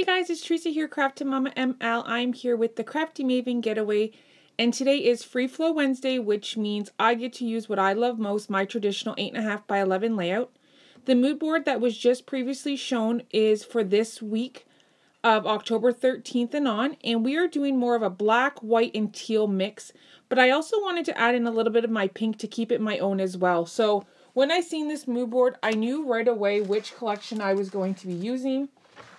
Hey guys, it's Teresa here, Craftinmommaml. I'm here with the Crafty Maven Getaway, and today is Free Flow Wednesday, which means I get to use what I love most, my traditional 8.5 by 11 layout. The mood board that was just previously shown is for this week of October 13th and on, and we are doing more of a black, white, and teal mix, but I also wanted to add in a little bit of my pink to keep it my own as well. So when I seen this mood board, I knew right away which collection I was going to be using.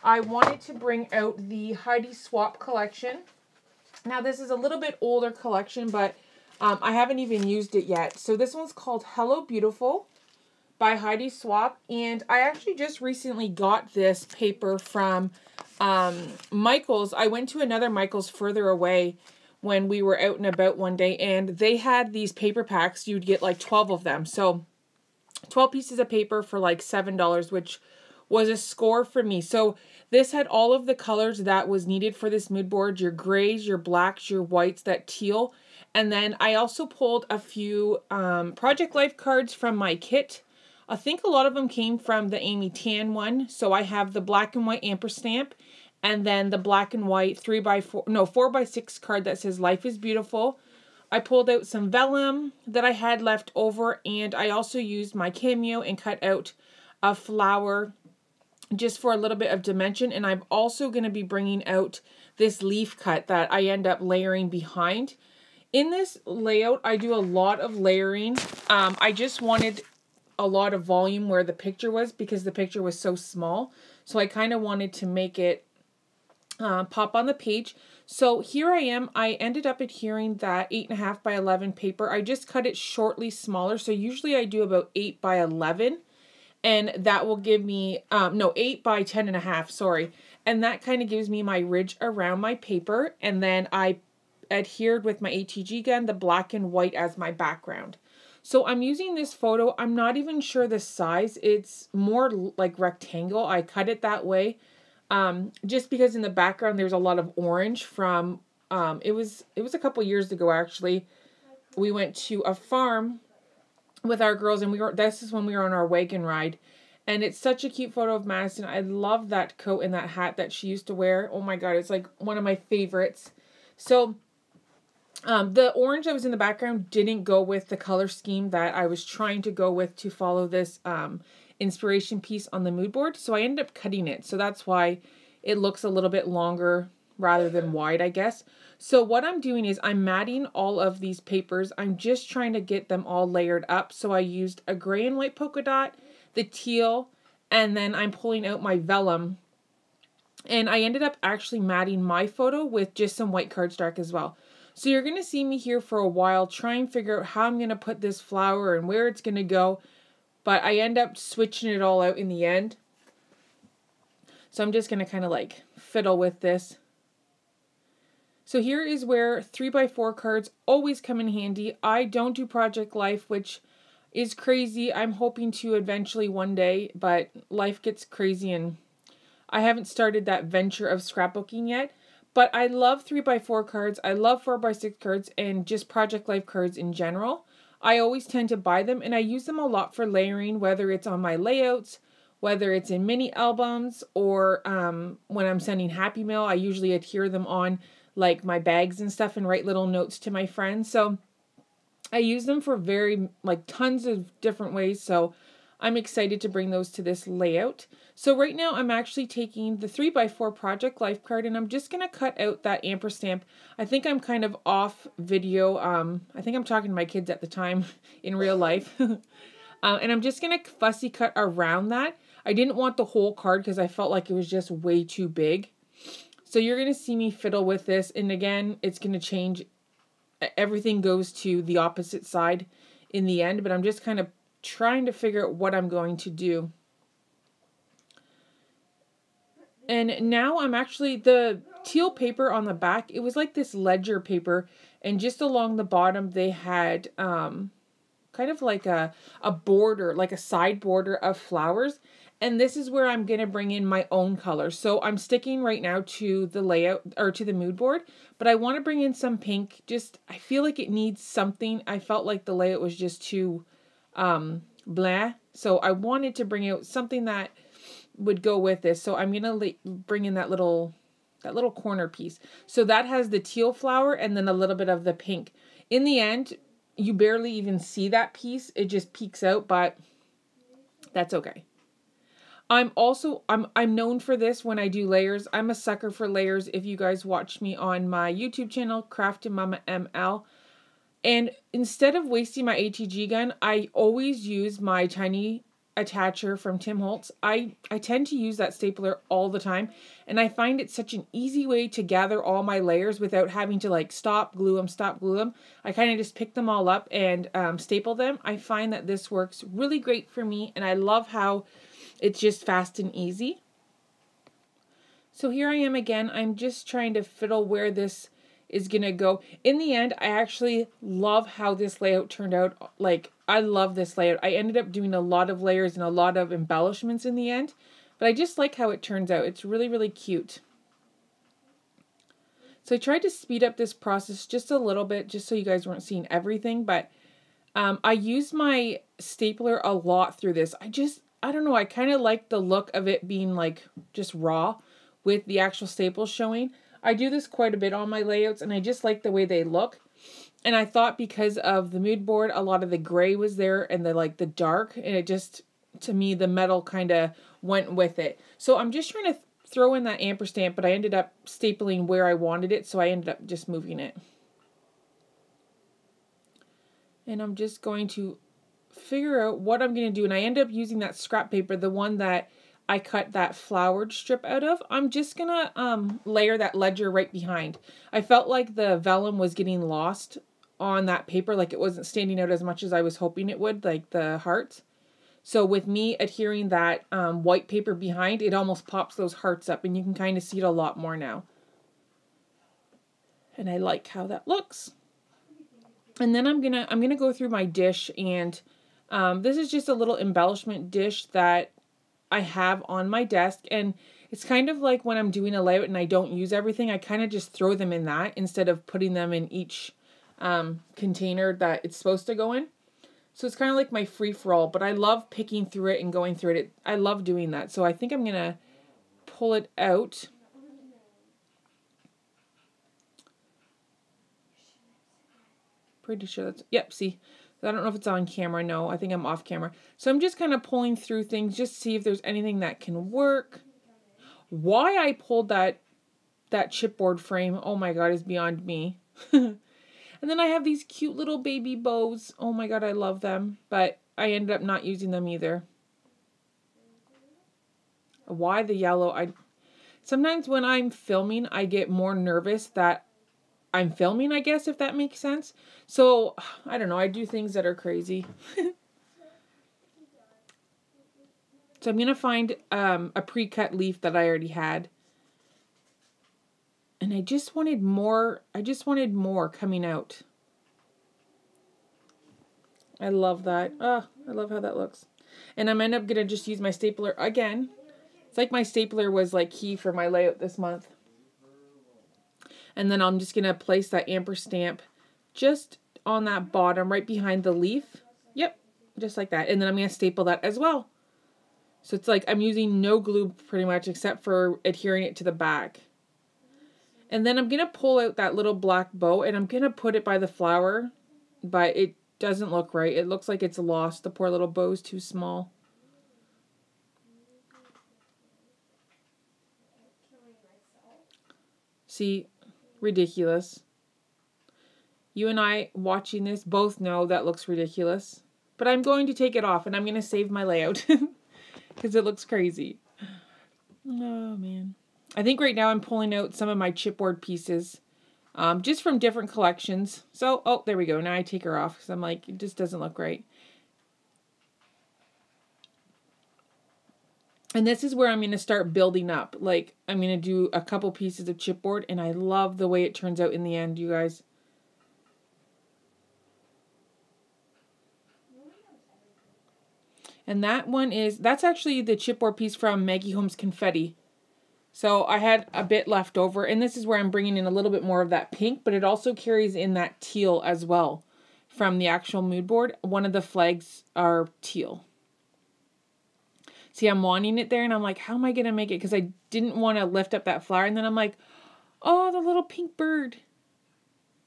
I wanted to bring out the Heidi Swap collection. Now this is a little bit older collection, but I haven't even used it yet. So this one's called Hello Beautiful by Heidi Swap, and I actually just recently got this paper from Michael's. I went to another Michael's further away when we were out and about one day, and they had these paper packs. You'd get like 12 of them. So 12 pieces of paper for like $7, which was a score for me. So this had all of the colors that was needed for this mood board, your grays, your blacks, your whites, that teal. And then I also pulled a few Project Life cards from my kit. I think a lot of them came from the Amy Tan one. So I have the black and white amperstamp, and then the black and white 4x6 card that says Life is Beautiful. I pulled out some vellum that I had left over, and I also used my cameo and cut out a flower just for a little bit of dimension. And I'm also going to be bringing out this leaf cut that I end up layering behind. In this layout, I do a lot of layering. I just wanted a lot of volume where the picture was, because the picture was so small. So I kind of wanted to make it pop on the page. So here I am. I ended up adhering that 8.5 by 11 paper. I just cut it shortly smaller. So usually I do about 8 by 11. And that will give me, 8 by 10.5, sorry. And that kind of gives me my ridge around my paper. And then I adhered with my ATG gun, the black and white as my background. So I'm using this photo. I'm not even sure the size. It's more like rectangle. I cut it that way. Just because in the background there's a lot of orange from, it was a couple years ago actually. We went to a farm with our girls, and this is when we were on our wagon ride, and it's such a cute photo of Madison. I love that coat and that hat that she used to wear. Oh my god, it's like one of my favorites. So the orange that was in the background didn't go with the color scheme that I was trying to go with to follow this inspiration piece on the mood board, so I ended up cutting it. So that's why it looks a little bit longer rather than wide, I guess. So what I'm doing is I'm matting all of these papers. I'm just trying to get them all layered up. So I used a gray and white polka dot, the teal, and then I'm pulling out my vellum. And I ended up actually matting my photo with just some white cardstock as well. So you're going to see me here for a while try and figure out how I'm going to put this flower and where it's going to go. But I end up switching it all out in the end. So I'm just going to kind of like fiddle with this. So here is where 3x4 cards always come in handy. I don't do Project Life, which is crazy. I'm hoping to eventually one day, but life gets crazy and I haven't started that venture of scrapbooking yet. But I love 3x4 cards. I love 4x6 cards and just Project Life cards in general. I always tend to buy them, and I use them a lot for layering, whether it's on my layouts, whether it's in mini albums, or when I'm sending Happy Mail. I usually adhere them on like my bags and stuff and write little notes to my friends. So I use them for tons of different ways. So I'm excited to bring those to this layout. So right now I'm actually taking the 3x4 Project Life card, and I'm just going to cut out that amperstamp. I think I'm kind of off video. I think I'm talking to my kids at the time in real life. And I'm just going to fussy cut around that. I didn't want the whole card because I felt like it was just way too big. So you're going to see me fiddle with this, and again, it's going to change. Everything goes to the opposite side in the end, but I'm just kind of trying to figure out what I'm going to do. And now I'm actually, the teal paper on the back, it was like this ledger paper, and just along the bottom they had kind of like a border, like a side border of flowers. And this is where I'm going to bring in my own color. So I'm sticking right now to the layout, or to the mood board, but I want to bring in some pink. Just, I feel like it needs something. I felt like the layout was just too blah. So I wanted to bring out something that would go with this. So I'm going to bring in that little corner piece. So that has the teal flower and then a little bit of the pink. In the end, you barely even see that piece. It just peeks out, but that's okay. I'm known for this when I do layers. I'm a sucker for layers. If you guys watch me on my YouTube channel, Craftinmommaml, and instead of wasting my ATG gun, I always use my tiny attacher from Tim Holtz. I tend to use that stapler all the time, and I find it such an easy way to gather all my layers without having to like stop, glue them. I kind of just pick them all up and staple them. I find that this works really great for me, and I love how it's just fast and easy. So here I am again. I'm just trying to fiddle where this is going to go. In the end, I actually love how this layout turned out. Like, I love this layout. I ended up doing a lot of layers and a lot of embellishments in the end, but I just like how it turns out. It's really, really cute. So I tried to speed up this process just a little bit, just so you guys weren't seeing everything, but I used my stapler a lot through this. I don't know, I kind of like the look of it being like just raw with the actual staples showing. I do this quite a bit on my layouts, and I just like the way they look. And I thought because of the mood board, a lot of the gray was there and the dark, and it just, to me, the metal kind of went with it. So I'm just trying to throw in that ampersand, but I ended up stapling where I wanted it, so I ended up just moving it. And I'm just going to figure out what I'm going to do, and I end up using that scrap paper, the one that I cut that flowered strip out of. I'm just going to layer that ledger right behind. I felt like the vellum was getting lost on that paper, like it wasn't standing out as much as I was hoping it would, like the hearts. So with me adhering that white paper behind, it almost pops those hearts up, and you can kind of see it a lot more now. And I like how that looks. And then I'm gonna go through my dish, and this is just a little embellishment dish that I have on my desk, and it's kind of like when I'm doing a layout and I don't use everything, I kind of just throw them in that instead of putting them in each container that it's supposed to go in. So it's kind of like my free-for-all, but I love picking through it and going through it. I love doing that. So I think I'm gonna pull it out. Pretty sure that's, yep, see. I don't know if it's on camera. No, I think I'm off camera. So I'm just kind of pulling through things just to see if there's anything that can work. Why I pulled that chipboard frame, oh my God, is beyond me. And then I have these cute little baby bows. Oh my God, I love them. But I ended up not using them either. Why the yellow? Sometimes when I'm filming, I get more nervous that I'm filming, I guess, if that makes sense. So, I don't know, I do things that are crazy. So I'm going to find a pre-cut leaf that I already had. And I just wanted more coming out. I love that. Oh, I love how that looks. And I'm going to just use my stapler again. It's like my stapler was like key for my layout this month. And then I'm just going to place that ampersand just on that bottom right behind the leaf. Yep, just like that. And then I'm going to staple that as well. So it's like I'm using no glue pretty much except for adhering it to the back. And then I'm going to pull out that little black bow and I'm going to put it by the flower, but it doesn't look right. It looks like it's lost. The poor little bow's too small. See, ridiculous. You and I watching this both know that looks ridiculous. But I'm going to take it off and I'm going to save my layout because it looks crazy. Oh, man. I think right now I'm pulling out some of my chipboard pieces just from different collections. So, oh, there we go. Now I take her off because I'm like, it just doesn't look right. And this is where I'm going to start building up. Like, I'm going to do a couple pieces of chipboard, and I love the way it turns out in the end, you guys. And that one is, that's actually the chipboard piece from Maggie Holmes Confetti. So I had a bit left over, and this is where I'm bringing in a little bit more of that pink, but it also carries in that teal as well from the actual mood board. One of the flags are teal. See, I'm wanting it there, and I'm like, how am I going to make it? Because I didn't want to lift up that flower. And then I'm like, oh, the little pink bird.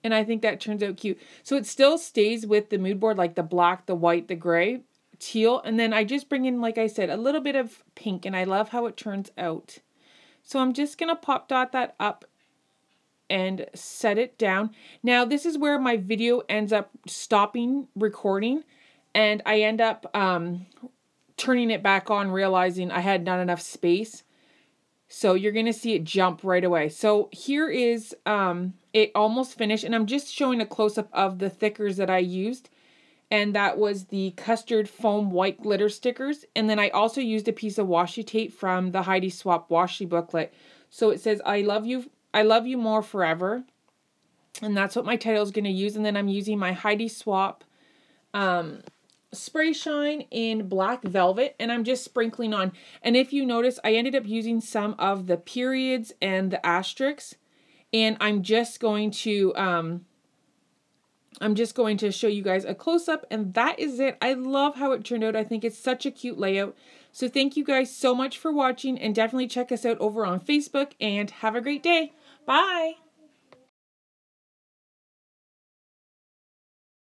And I think that turns out cute. So it still stays with the mood board, like the black, the white, the gray, teal. And then I just bring in, like I said, a little bit of pink. And I love how it turns out. So I'm just going to pop dot that up and set it down. Now, this is where my video ends up stopping recording. And I end up turning it back on, realizing I had not enough space. So you're going to see it jump right away. So here is it almost finished. And I'm just showing a close-up of the thickers that I used. And that was the custard foam white glitter stickers. And then I also used a piece of washi tape from the Heidi Swapp washi booklet. So it says, I love you more forever. And that's what my title is going to use. And then I'm using my Heidi Swapp spray shine in black velvet, and I'm just sprinkling on. And if you notice, I ended up using some of the periods and the asterisks, and I'm just going to show you guys a close-up, and that is it. I love how it turned out. I think it's such a cute layout. So thank you guys so much for watching, and definitely check us out over on Facebook, and have a great day. Bye.